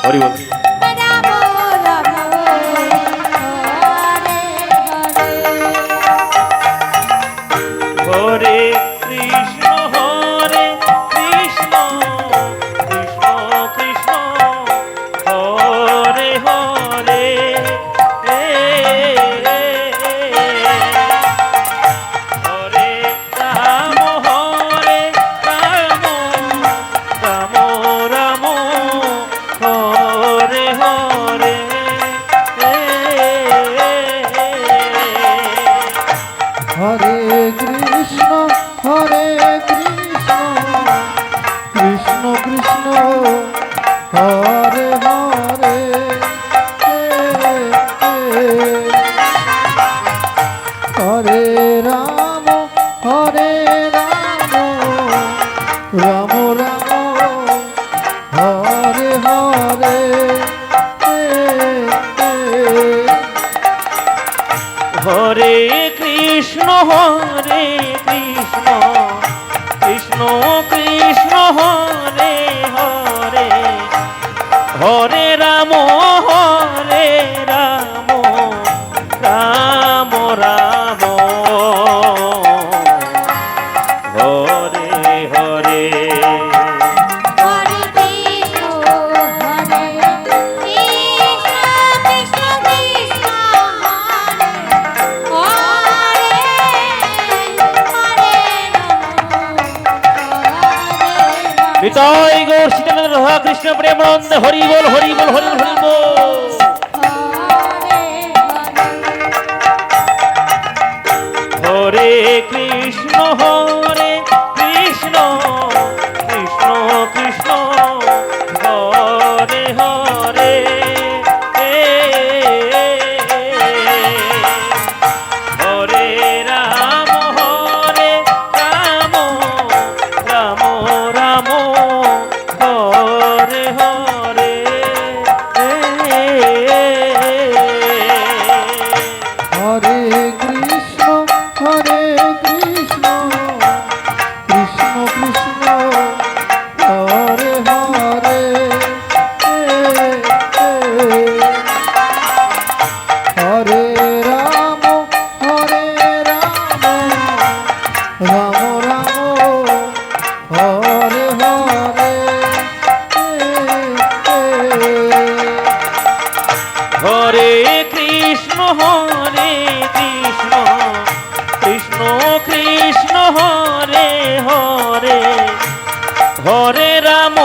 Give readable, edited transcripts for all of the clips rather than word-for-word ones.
Hari বল। হরে Krishna হরে Krishna Krishna Krishna Hare Hare Hare Ram হরে Ram Ram Ram Hare Hare Hare Krishna Krishna Krishna Hare Hare Hare Ram Ram Ram Hare Hare Hare Krishna Krishna Krishna Hare Hare Hare Ram Ram Ram Hare Hare Nitai Gour Sitananda Radha Krishna Premananda Hari বল Hari বল Hari বল Hari বল। হরে Krishna Krishna Krishna Hare Hare Hare Ram Ram Ram Ram Hare Hare Hare Krishna Krishna Krishna Hare Hare Hare Ram Ram Ram Hare Hare Hare Krishna Krishna Krishna Hare Hare Hare Ram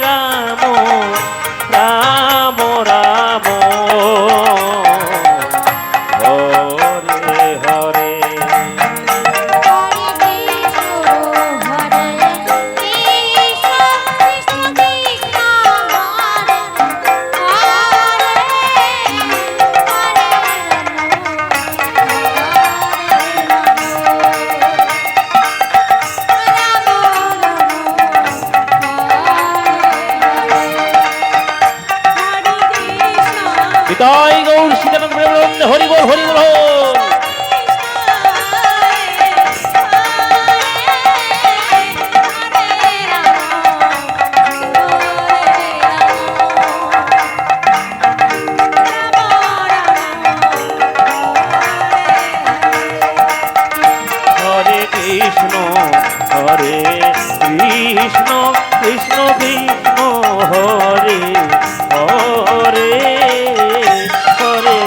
Ram Ram Ram Hare Hare Nitai Gour Sitananda Premananda Hari বল Hari বল। হরে Krishna Krishna Krishna Hare Hare Hare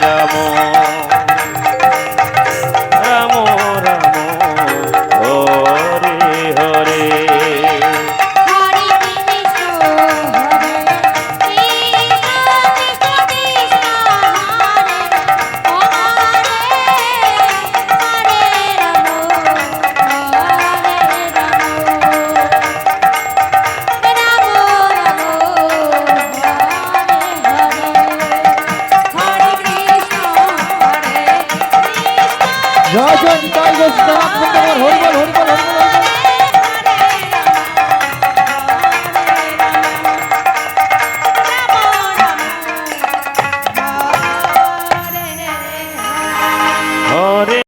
Ram Ram Ram Hare Hare জয় জয় Nitai Gour Sitanath Hari বল Hari বল Hari বল।